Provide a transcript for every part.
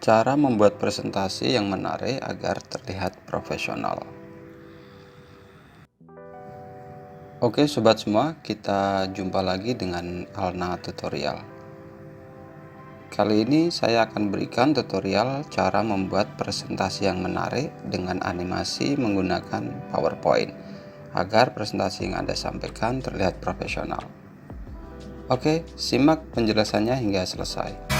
Cara membuat presentasi yang menarik agar terlihat profesional. Oke sobat semua, kita jumpa lagi dengan Alna Tutorial. Kali ini saya akan berikan tutorial cara membuat presentasi yang menarik dengan animasi menggunakan PowerPoint agar presentasi yang Anda sampaikan terlihat profesional. Oke, simak penjelasannya hingga selesai.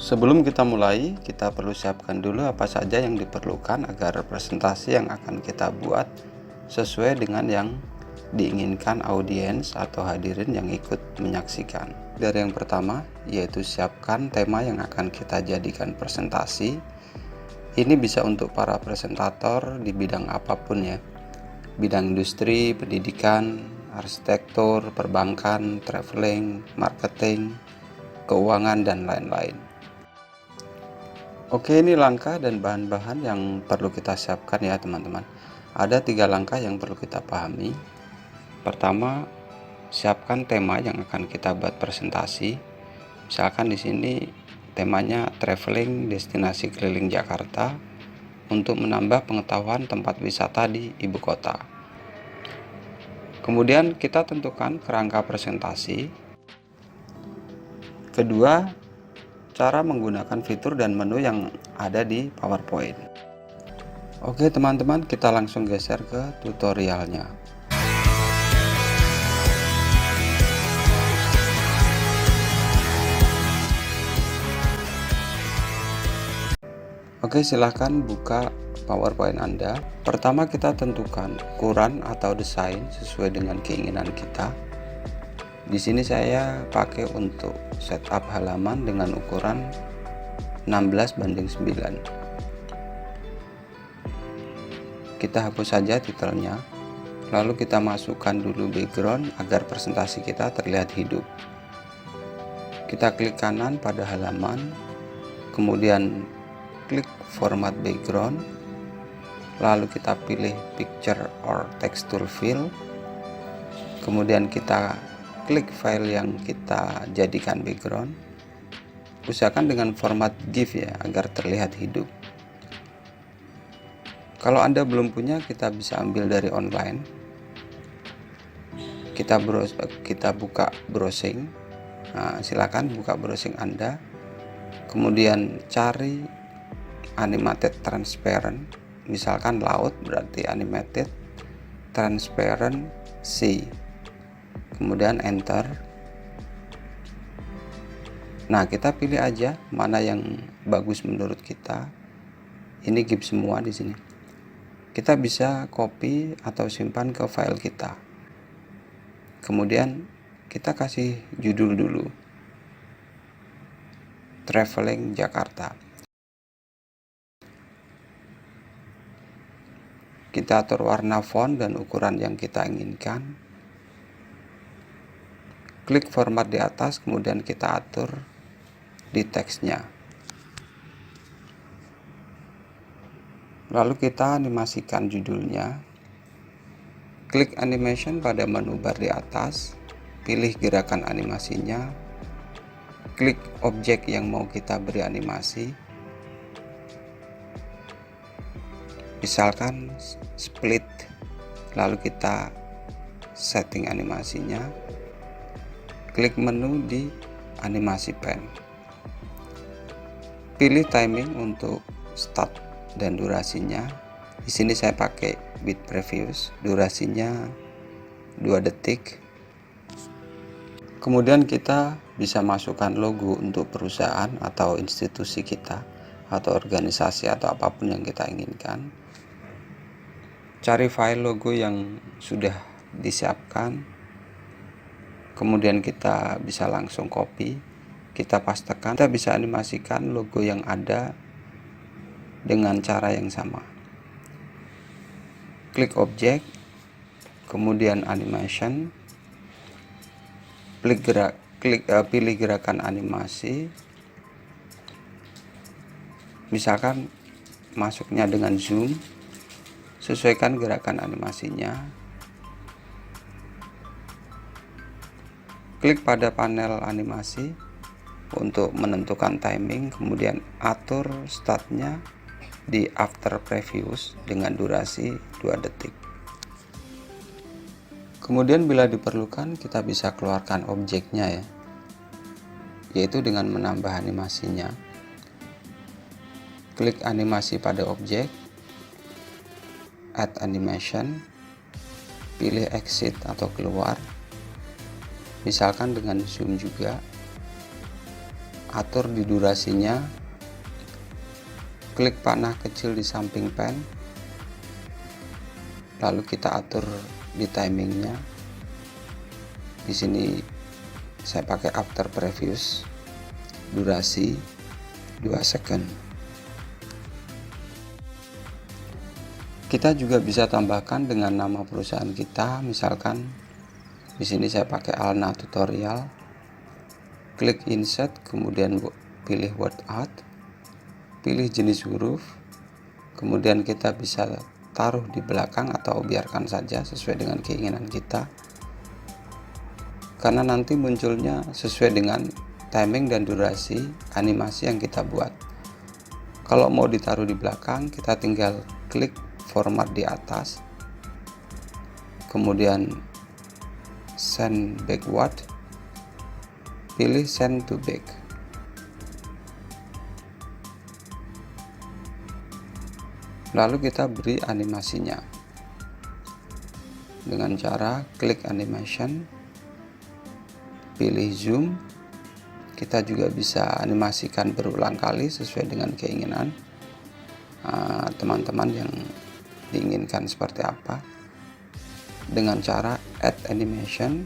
Sebelum kita mulai, kita perlu siapkan dulu apa saja yang diperlukan agar presentasi yang akan kita buat sesuai dengan yang diinginkan audiens atau hadirin yang ikut menyaksikan. Dari yang pertama, yaitu siapkan tema yang akan kita jadikan presentasi. Ini bisa untuk para presentator di bidang apapun ya. Bidang industri, pendidikan, arsitektur, perbankan, traveling, marketing, keuangan, dan lain-lain. Oke, ini langkah dan bahan-bahan yang perlu kita siapkan ya teman-teman. Ada 3 langkah yang perlu kita pahami. Pertama, siapkan tema yang akan kita buat presentasi. Misalkan di sini temanya traveling destinasi keliling Jakarta untuk menambah pengetahuan tempat wisata di ibu kota. Kemudian kita tentukan kerangka presentasi. Kedua, cara menggunakan fitur dan menu yang ada di PowerPoint. Oke teman-teman, kita langsung geser ke tutorialnya. Oke, silahkan buka PowerPoint Anda. Pertama kita tentukan ukuran atau desain sesuai dengan keinginan kita. Di sini saya pakai untuk setup halaman dengan ukuran 16:9. Kita hapus saja titelnya, lalu kita masukkan dulu background agar presentasi kita terlihat hidup. Kita klik kanan pada halaman, kemudian klik format background, lalu kita pilih picture or texture fill, kemudian kita klik file yang kita jadikan background. Usahakan dengan format GIF ya, agar terlihat hidup. Kalau Anda belum punya, kita bisa ambil dari online. Kita buka browsing. Nah, silakan buka browsing Anda. Kemudian cari animated transparent. Misalkan laut berarti animated transparent sea. Kemudian enter. Nah, kita pilih aja mana yang bagus menurut kita. Ini GIF semua di sini. Kita bisa copy atau simpan ke file kita. Kemudian kita kasih judul dulu. Traveling Jakarta. Kita atur warna font dan ukuran yang kita inginkan. Klik format di atas, kemudian kita atur di teksnya. Lalu kita animasikan judulnya. Klik animation pada menu bar di atas, pilih gerakan animasinya, klik objek yang mau kita beri animasi. Misalkan split, lalu kita setting animasinya. Klik menu di animasi pen. Pilih timing untuk start dan durasinya. Di sini saya pakai bit previous, durasinya 2 detik. Kemudian kita bisa masukkan logo untuk perusahaan atau institusi kita atau organisasi atau apapun yang kita inginkan. Cari file logo yang sudah disiapkan. Kemudian kita bisa langsung copy, kita pastekan. Kita bisa animasikan logo yang ada dengan cara yang sama. Klik objek, kemudian animation, pilih gerakan animasi. Misalkan masuknya dengan zoom, Sesuaikan gerakan animasinya. Klik pada panel animasi untuk menentukan timing, kemudian atur startnya di after previews dengan durasi 2 detik. Kemudian bila diperlukan kita bisa keluarkan objeknya ya, yaitu dengan menambah animasinya. Klik animasi pada objek, add animation, pilih exit atau keluar, misalkan dengan zoom juga, atur di durasinya, klik panah kecil di samping pen, lalu kita atur di timingnya. Di sini saya pakai after previews, durasi 2 second. Kita juga bisa tambahkan dengan nama perusahaan kita, misalkan di sini saya pakai Alna Tutorial. Klik insert, kemudian pilih word art, pilih jenis huruf, kemudian kita bisa taruh di belakang atau biarkan saja sesuai dengan keinginan kita, karena nanti munculnya sesuai dengan timing dan durasi animasi yang kita buat. Kalau mau ditaruh di belakang, kita tinggal klik format di atas, kemudian send backward, pilih send to back. Lalu kita beri animasinya dengan cara klik animation, pilih zoom. Kita juga bisa animasikan berulang kali sesuai dengan keinginan teman-teman yang diinginkan seperti apa, dengan cara add animation,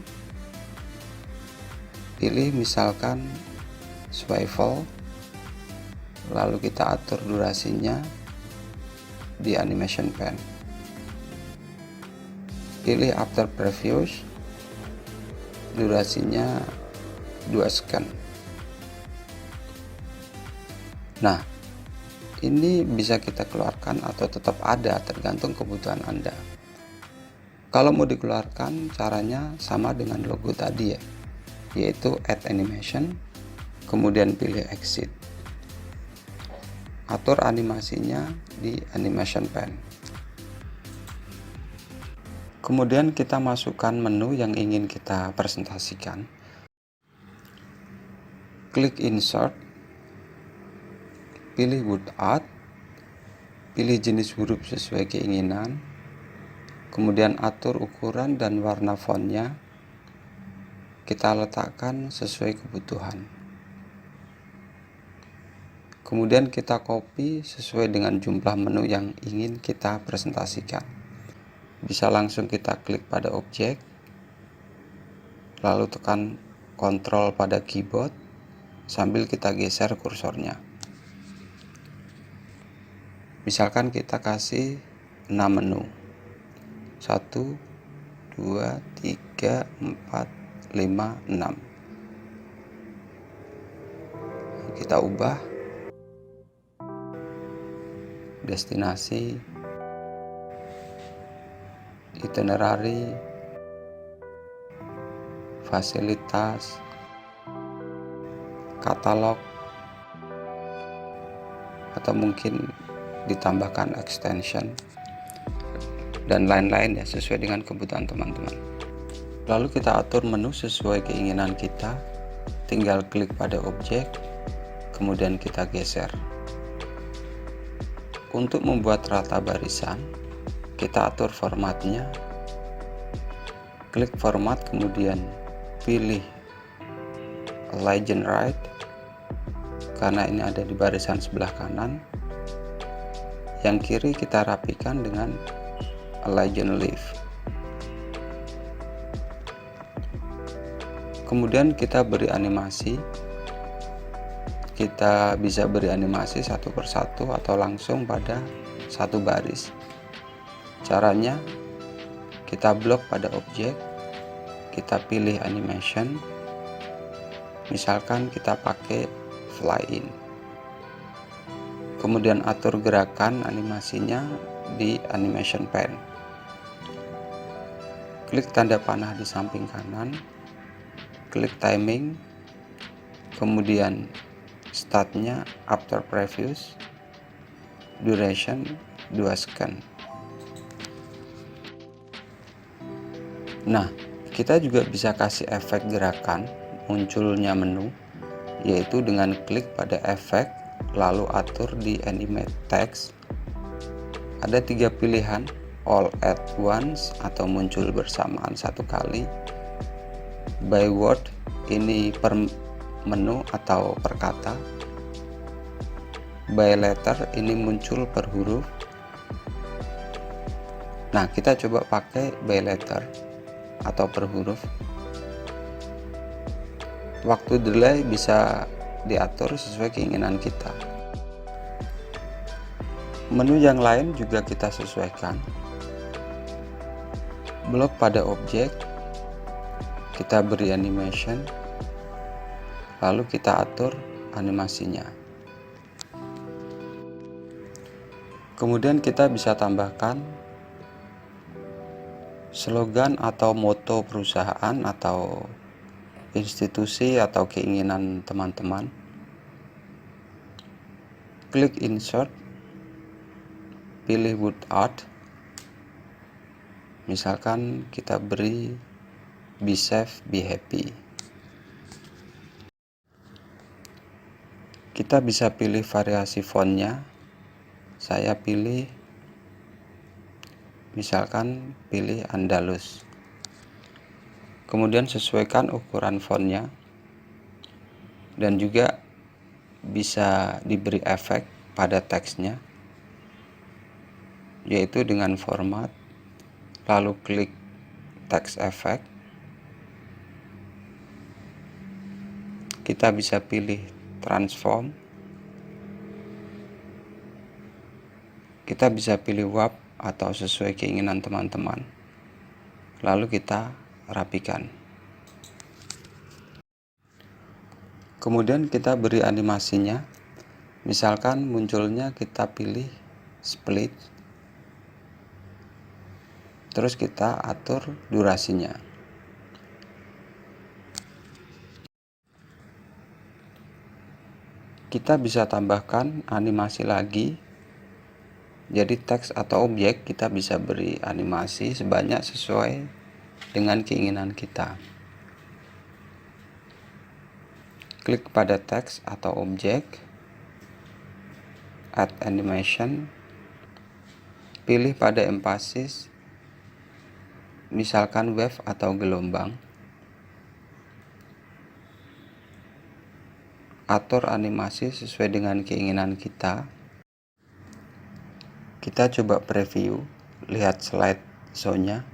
pilih misalkan swivel, lalu kita atur durasinya di animation pen, pilih after previews, durasinya 2 second. Nah, ini bisa kita keluarkan atau tetap ada tergantung kebutuhan Anda. Kalau mau dikeluarkan, caranya sama dengan logo tadi ya, yaitu add animation, kemudian pilih exit, atur animasinya di animation pen, kemudian kita masukkan menu yang ingin kita presentasikan. Klik insert, pilih word art, pilih jenis huruf sesuai keinginan, kemudian atur ukuran dan warna fontnya, kita letakkan sesuai kebutuhan. Kemudian kita copy sesuai dengan jumlah menu yang ingin kita presentasikan. Bisa langsung kita klik pada objek, lalu tekan Ctrl pada keyboard sambil kita geser kursornya. Misalkan kita kasih 6 menu, 1, 2, 3, 4, 5, 6. Kita ubah destinasi, itinerary, fasilitas, katalog, atau mungkin ditambahkan extension dan lain-lain ya, sesuai dengan kebutuhan teman-teman. Lalu kita atur menu sesuai keinginan kita, tinggal klik pada objek, kemudian kita geser. Untuk membuat rata barisan, kita atur formatnya, klik format, kemudian pilih align right, karena ini ada di barisan sebelah kanan. Yang kiri kita rapikan dengan align left. Kemudian kita beri animasi. Kita bisa beri animasi satu persatu atau langsung pada satu baris. Caranya kita blok pada objek, kita pilih animation, misalkan kita pakai fly in, kemudian atur gerakan animasinya di animation pane. Klik tanda panah di samping kanan, klik timing, kemudian startnya after previews, duration 2 second. Nah, kita juga bisa kasih efek gerakan munculnya menu, yaitu dengan klik pada efek lalu atur di animate text. Ada 3 pilihan, all at once atau muncul bersamaan satu kali, by word ini per menu atau per kata, by letter ini muncul per huruf. Nah, kita coba pakai by letter atau per huruf. Waktu delay bisa diatur sesuai keinginan kita. Menu yang lain juga kita sesuaikan. Blok pada objek, kita beri animation, lalu kita atur animasinya. Kemudian kita bisa tambahkan slogan atau moto perusahaan atau institusi atau keinginan teman-teman. Klik insert, pilih wood art, misalkan kita beri be safe, be happy. Kita bisa pilih variasi fontnya. Saya pilih, misalkan pilih Andalus. Kemudian sesuaikan ukuran fontnya, dan juga bisa diberi efek pada teksnya, yaitu dengan format, lalu klik text effect. Kita bisa pilih transform, kita bisa pilih warp atau sesuai keinginan teman-teman, lalu kita rapikan. Kemudian kita beri animasinya, misalkan munculnya kita pilih split, terus kita atur durasinya. Kita bisa tambahkan animasi lagi, jadi teks atau objek kita bisa beri animasi sebanyak sesuai dengan keinginan kita. Klik pada teks atau objek, add animation, pilih pada emphasis, misalkan wave atau gelombang. Atur animasi sesuai dengan keinginan kita. Kita coba preview, lihat slide show-nya.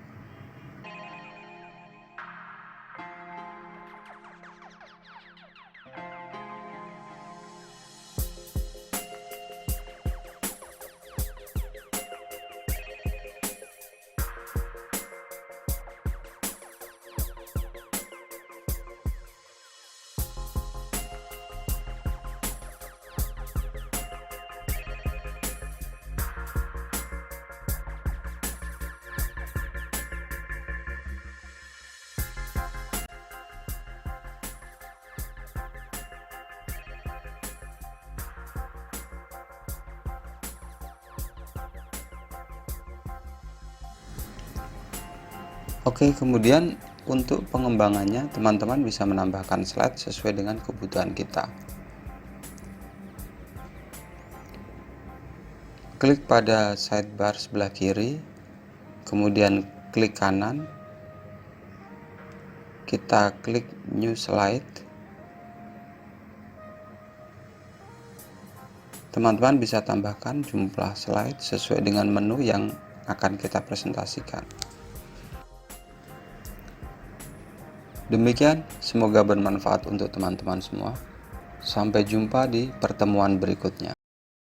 Oke, kemudian untuk pengembangannya teman-teman bisa menambahkan slide sesuai dengan kebutuhan kita. Klik pada sidebar sebelah kiri, kemudian klik kanan, kita klik new slide. Teman-teman bisa tambahkan jumlah slide sesuai dengan menu yang akan kita presentasikan. Demikian, semoga bermanfaat untuk teman-teman semua. Sampai jumpa di pertemuan berikutnya.